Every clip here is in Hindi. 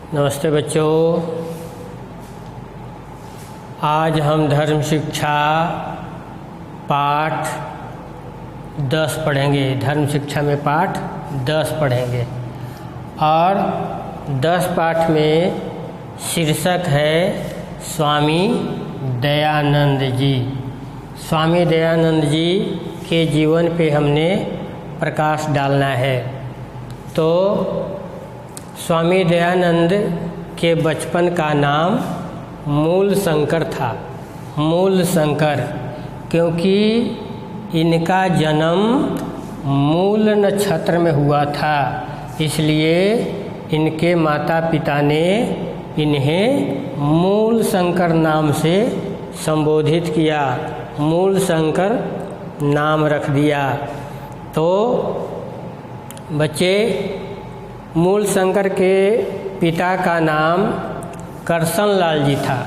नमस्ते बच्चों। आज हम धर्म शिक्षा पाठ 10 पढ़ेंगे। धर्म शिक्षा में पाठ 10 पढ़ेंगे और 10 पाठ में शीर्षक है स्वामी दयानंद जी। स्वामी दयानंद जी के जीवन पे हमने प्रकाश डालना है। तो स्वामी दयानंद के बचपन का नाम मूल शंकर था। मूल शंकर क्योंकि इनका जन्म मूल नक्षत्र में हुआ था, इसलिए इनके माता पिता ने इन्हें मूल शंकर नाम से संबोधित किया, मूल शंकर नाम रख दिया। तो बच्चे, मूल शंकर के पिता का नाम करसन लाल जी था।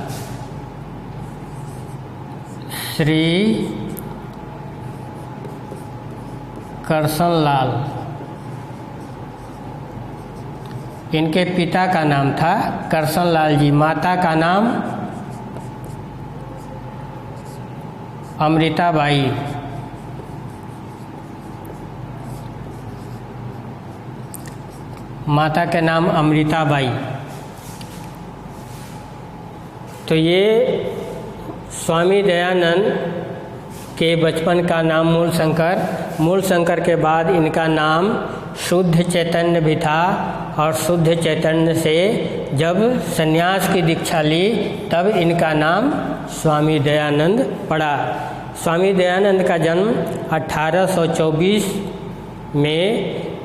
श्री करसन लाल इनके पिता का नाम था करसन लाल जी। माता का नाम अमृताबाई। माता के नाम अमृताबाई। तो ये स्वामी दयानंद के बचपन का नाम मूल शंकर। मूल शंकर के बाद इनका नाम शुद्ध चैतन्य भी था और शुद्ध चैतन्य से जब संन्यास की दीक्षा ली तब इनका नाम स्वामी दयानंद पड़ा। स्वामी दयानंद का जन्म 1824 में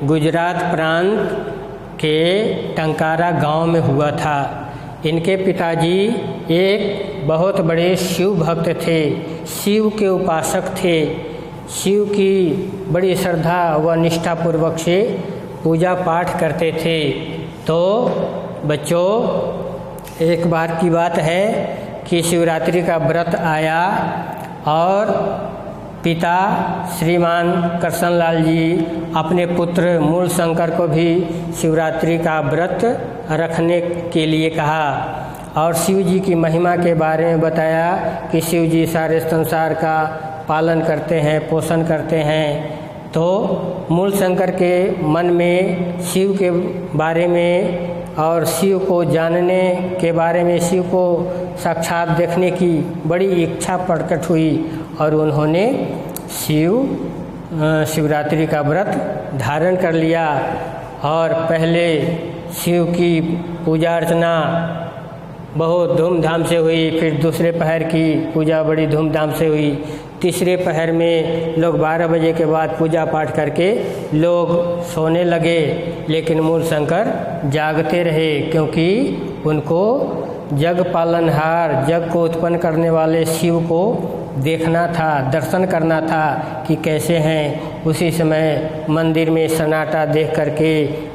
गुजरात प्रांत के टंकारा गांव में हुआ था। इनके पिताजी एक बहुत बड़े शिव भक्त थे, शिव के उपासक थे। शिव की बड़ी श्रद्धा व निष्ठापूर्वक से पूजा पाठ करते थे। तो बच्चों, एक बार की बात है कि शिवरात्रि का व्रत आया और पिता श्रीमान करसन लाल जी अपने पुत्र मूल शंकर को भी शिवरात्रि का व्रत रखने के लिए कहा और शिव जी की महिमा के बारे में बताया कि शिव जी सारे संसार का पालन करते हैं, पोषण करते हैं। तो मूल शंकर के मन में शिव के बारे में और शिव को जानने के बारे में, शिव को साक्षात देखने की बड़ी इच्छा प्रकट हुई और उन्होंने शिवरात्रि का व्रत धारण कर लिया। और पहले शिव की पूजा अर्चना बहुत धूमधाम से हुई, फिर दूसरे पहर की पूजा बड़ी धूमधाम से हुई, तीसरे पहर में लोग 12 बजे के बाद पूजा पाठ करके लोग सोने लगे, लेकिन मूल शंकर जागते रहे क्योंकि उनको जग पालनहार, जग को उत्पन्न करने वाले शिव को देखना था, दर्शन करना था कि कैसे हैं। उसी समय मंदिर में सन्नाटा देख करके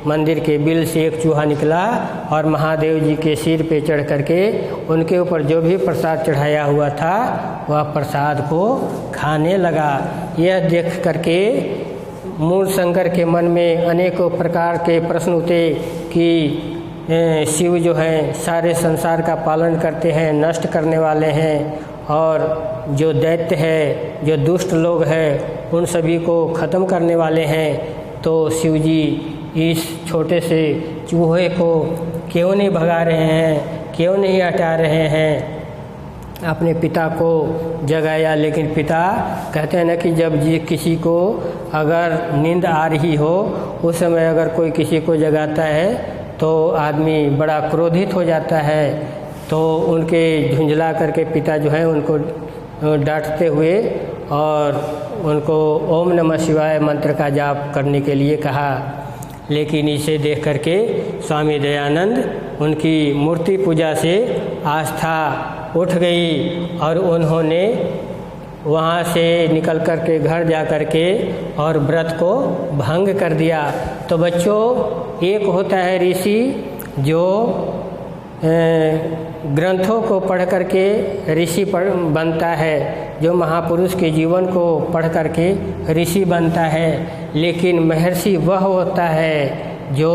मंदिर के बिल से एक चूहा निकला और महादेव जी के सिर पे चढ़ करके उनके ऊपर जो भी प्रसाद चढ़ाया हुआ था वह प्रसाद को खाने लगा। यह देख करके मूल शंकर के मन में अनेकों प्रकार के प्रश्न उठे कि शिव जो है सारे संसार का पालन करते हैं, नष्ट करने वाले हैं, और जो दैत्य है, जो दुष्ट लोग हैं, उन सभी को ख़त्म करने वाले हैं। तो शिव जी इस छोटे से चूहे को क्यों नहीं भगा रहे हैं, क्यों नहीं हटा रहे हैं। अपने पिता को जगाया, लेकिन पिता कहते हैं ना कि जब किसी को अगर नींद आ रही हो उस समय अगर कोई किसी को जगाता है तो आदमी बड़ा क्रोधित हो जाता है। तो उनके झुंझला करके पिता जो है उनको डांटते हुए और उनको ओम नमः शिवाय मंत्र का जाप करने के लिए कहा। लेकिन इसे देख करके स्वामी दयानंद उनकी मूर्ति पूजा से आस्था उठ गई और उन्होंने वहाँ से निकल कर के घर जा कर के और व्रत को भंग कर दिया। तो बच्चों, एक होता है ऋषि जो ग्रंथों को पढ़ करके ऋषि बनता है, जो महापुरुष के जीवन को पढ़ करके ऋषि बनता है। लेकिन महर्षि वह होता है जो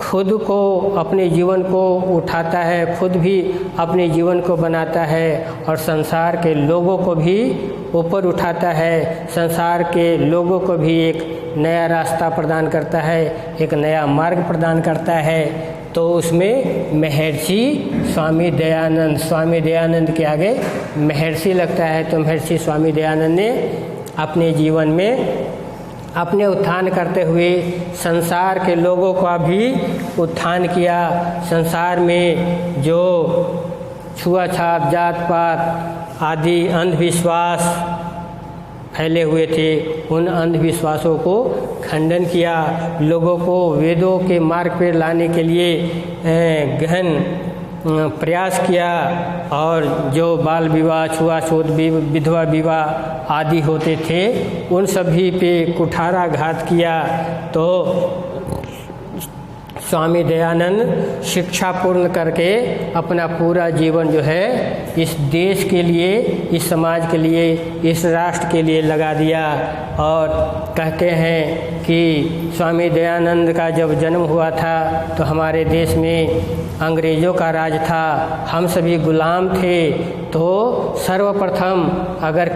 खुद को अपने जीवन को उठाता है, खुद भी अपने जीवन को बनाता है और संसार के लोगों को भी ऊपर उठाता है, संसार के लोगों को भी एक नया रास्ता प्रदान करता है, एक नया मार्ग प्रदान करता है। तो उसमें महर्षि स्वामी दयानंद के आगे महर्षि लगता है। तो महर्षि स्वामी दयानंद ने अपने जीवन में अपने उत्थान करते हुए संसार के लोगों का भी उत्थान किया। संसार में जो छुआछूत, जात पात आदि अंधविश्वास फैले हुए थे, उन अंधविश्वासों को खंडन किया। लोगों को वेदों के मार्ग पर लाने के लिए गहन प्रयास किया और जो बाल विवाह, छुआछूत, विधवा विवाह आदि होते थे उन सभी पे कुठाराघात किया। तो स्वामी दयानंद शिक्षा पूर्ण करके अपना पूरा जीवन जो है इस देश के लिए, इस समाज के लिए, इस राष्ट्र के लिए लगा दिया। और कहते हैं कि स्वामी दयानंद का जब जन्म हुआ था तो हमारे देश में अंग्रेज़ों का राज था, हम सभी गुलाम थे। तो सर्वप्रथम अगर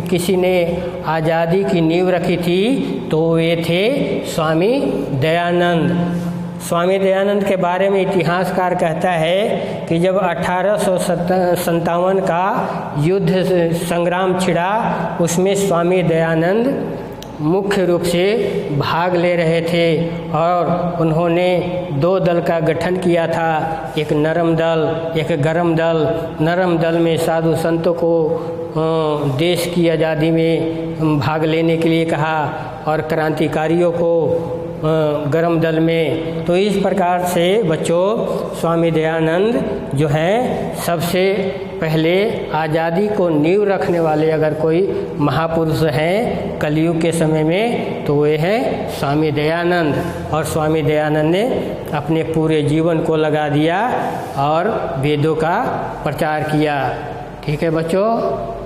किसी ने आज़ादी की नींव रखी थी तो वे थे स्वामी दयानंद। स्वामी दयानंद के बारे में इतिहासकार कहता है कि जब 1857 का युद्ध संग्राम छिड़ा, उसमें स्वामी दयानंद मुख्य रूप से भाग ले रहे थे और उन्होंने 2 दल का गठन किया था, एक नरम दल, एक गरम दल। नरम दल में साधु संतों को देश की आज़ादी में भाग लेने के लिए कहा और क्रांतिकारियों को गरम दल में। तो इस प्रकार से बच्चों स्वामी दयानंद जो हैं सबसे पहले आज़ादी को नींव रखने वाले अगर कोई महापुरुष हैं कलयुग के समय में तो वे हैं स्वामी दयानंद। और स्वामी दयानंद ने अपने पूरे जीवन को लगा दिया और वेदों का प्रचार किया। ठीक है बच्चों।